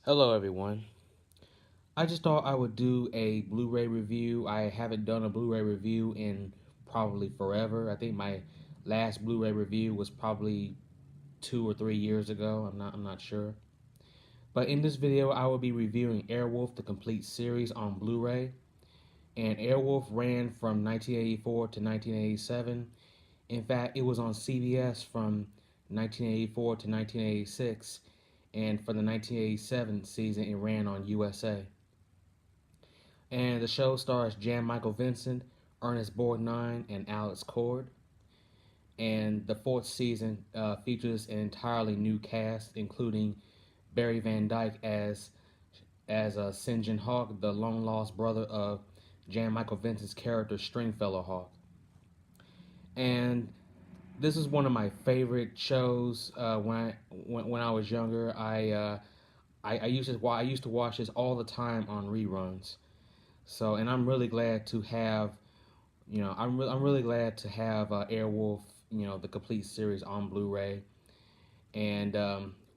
Hello everyone. I just thought I would do a Blu-ray review. I haven't done a Blu-ray review in probably forever. I think my last Blu-ray review was probably 2 or 3 years ago. I'm not sure. But in this video I will be reviewing Airwolf the complete series on Blu-ray. And Airwolf ran from 1984 to 1987. In fact, it was on CBS from 1984 to 1986, and for the 1987 season it ran on USA. And the show stars Jan Michael Vincent, Ernest Borgnine, and Alex Cord. And the fourth season features an entirely new cast, including Barry Van Dyke as St. John Hawk, the long lost brother of Jan Michael Vincent's character Stringfellow Hawk. And this is one of my favorite shows. When I was younger, I used to watch this all the time on reruns. So, and I'm really glad to have, I'm really glad to have Airwolf, the complete series on Blu-ray. And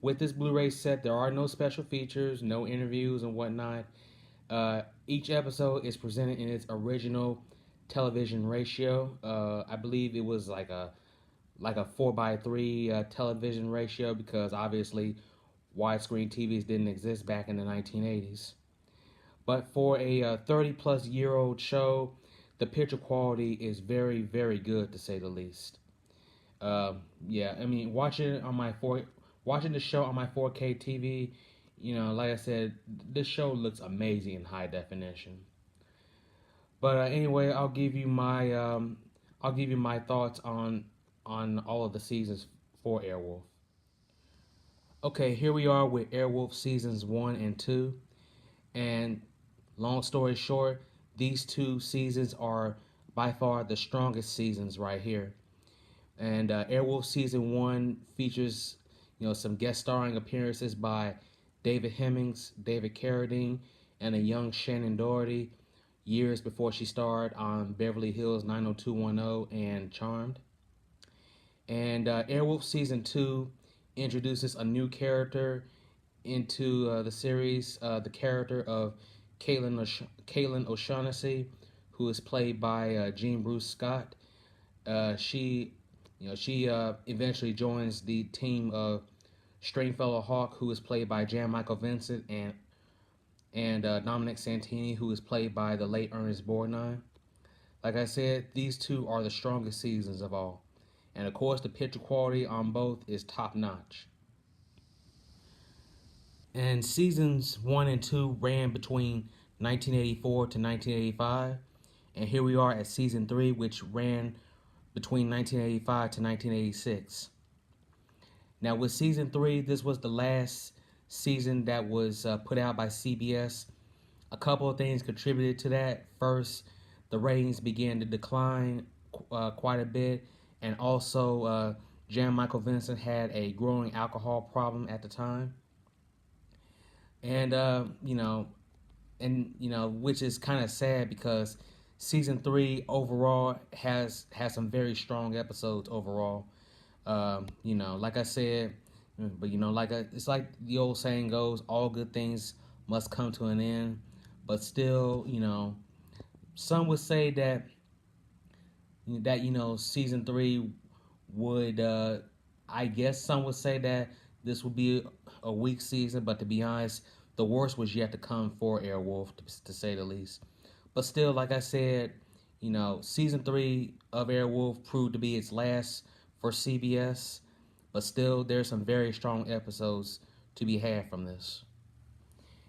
with this Blu-ray set, there are no special features, no interviews and whatnot. Each episode is presented in its original television ratio. I believe it was like a 4:3 television ratio, because obviously widescreen TVs didn't exist back in the 1980s. But for a 30 plus year old show, the picture quality is very, very good, to say the least. Yeah, I mean, watching the show on my 4K TV, like I said, this show looks amazing in high definition. But anyway, I'll give you my thoughts on all of the seasons for Airwolf. Okay, here we are with Airwolf seasons 1 and 2, and long story short, these two seasons are by far the strongest seasons right here. And Airwolf season 1 features, some guest starring appearances by David Hemmings, David Carradine, and a young Shannon Doherty, years before she starred on Beverly Hills 90210 and Charmed. And Airwolf season 2 introduces a new character into the series, the character of Kaylin O'Shaughnessy, who is played by Jean Bruce Scott. She eventually joins the team of Stringfellow Hawk, who is played by Jan Michael Vincent, and Dominic Santini, who is played by the late Ernest Borgnine. Like I said, these two are the strongest seasons of all. And of course, the picture quality on both is top notch. And seasons 1 and 2 ran between 1984 to 1985. And here we are at season 3, which ran between 1985 to 1986. Now, with season 3, this was the last season that was put out by CBS. A couple of things contributed to that. First, the ratings began to decline quite a bit, and also Jan Michael Vincent had a growing alcohol problem at the time. And which is kind of sad, because season 3 overall has some very strong episodes overall. Like I said, but it's like the old saying goes, all good things must come to an end. But still, some would say that season 3 would, I guess some would say that this would be a weak season, but to be honest, the worst was yet to come for Airwolf, to say the least. But still, like I said, season 3 of Airwolf proved to be its last for CBS, but still, there's some very strong episodes to be had from this.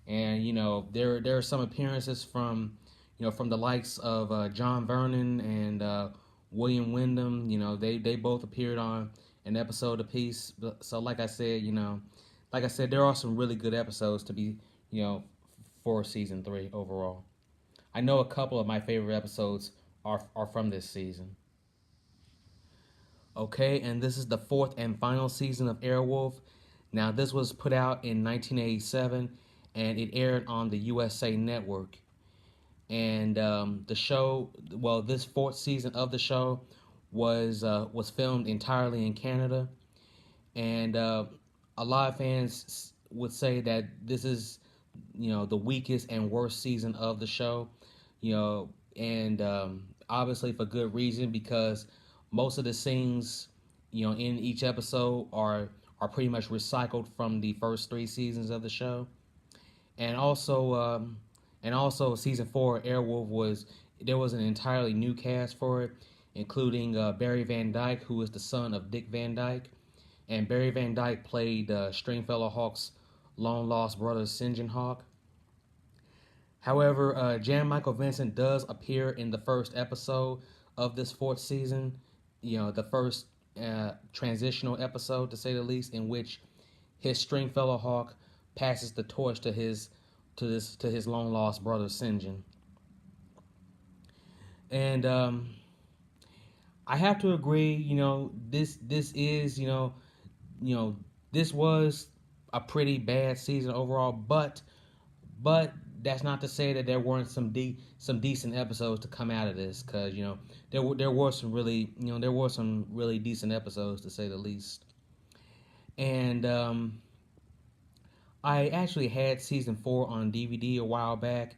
And there are some appearances from the likes of John Vernon and William Wyndham. They both appeared on an episode apiece. So like I said, there are some really good episodes to be for season 3 overall. I know a couple of my favorite episodes are from this season. Okay, and this is the fourth and final season of Airwolf. Now, this was put out in 1987, and it aired on the USA Network. And the show, well, this fourth season of the show was filmed entirely in Canada, and a lot of fans would say that this is, the weakest and worst season of the show. And obviously for good reason, because most of the scenes, in each episode are pretty much recycled from the first three seasons of the show. And also season four, Airwolf was there was an entirely new cast for it, including Barry Van Dyke, who is the son of Dick Van Dyke, and Barry Van Dyke played Stringfellow Hawk's long lost brother St. John Hawk. However, Jan Michael Vincent does appear in the first episode of this fourth season. The first transitional episode, to say the least, in which his Stringfellow Hawk passes the torch to his long lost brother Sinjin. And I have to agree. This is you know this was a pretty bad season overall, but that's not to say that there weren't some decent episodes to come out of this, because there were some really decent episodes, to say the least. And I actually had season four on DVD a while back,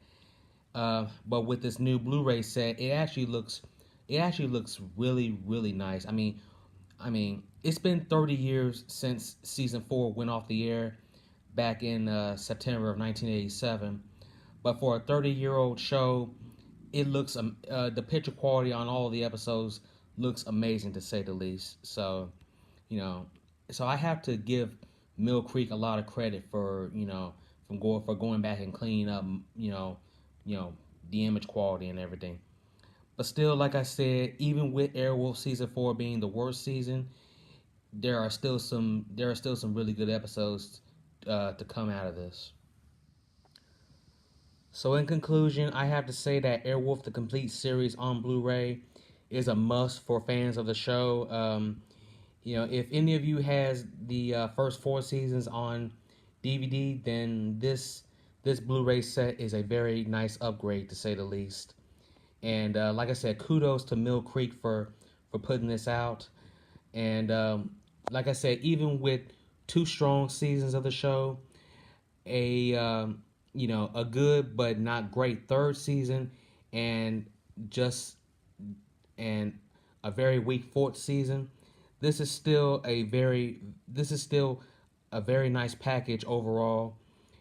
but with this new Blu-ray set, it actually looks really really nice. I mean, it's been 30 years since season four went off the air back in September of 1987. But for a 30-year-old show, it looks the picture quality on all of the episodes looks amazing, to say the least. So, you know, so I have to give Mill Creek a lot of credit for going back and cleaning up you know the image quality and everything. But still, like I said, even with Airwolf season four being the worst season, there are still some really good episodes to come out of this. So in conclusion, I have to say that Airwolf the Complete series on Blu-ray is a must for fans of the show. If any of you has the first four seasons on DVD, then this Blu-ray set is a very nice upgrade, to say the least. And like I said, kudos to Mill Creek for putting this out. And like I said, even with two strong seasons of the show, a a good but not great third season, and just and a very weak fourth season, this is still a very nice package overall.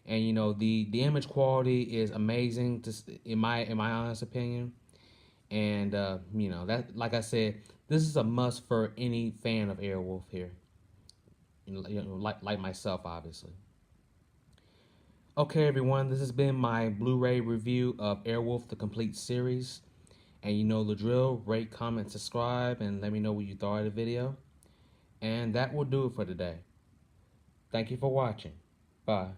And the image quality is amazing, in my honest opinion. And that, like I said, this is a must for any fan of Airwolf here, like myself, obviously. Okay, everyone, this has been my Blu-ray review of Airwolf the Complete series. And you know the drill: rate, comment, subscribe, and let me know what you thought of the video. And that will do it for today. Thank you for watching. Bye.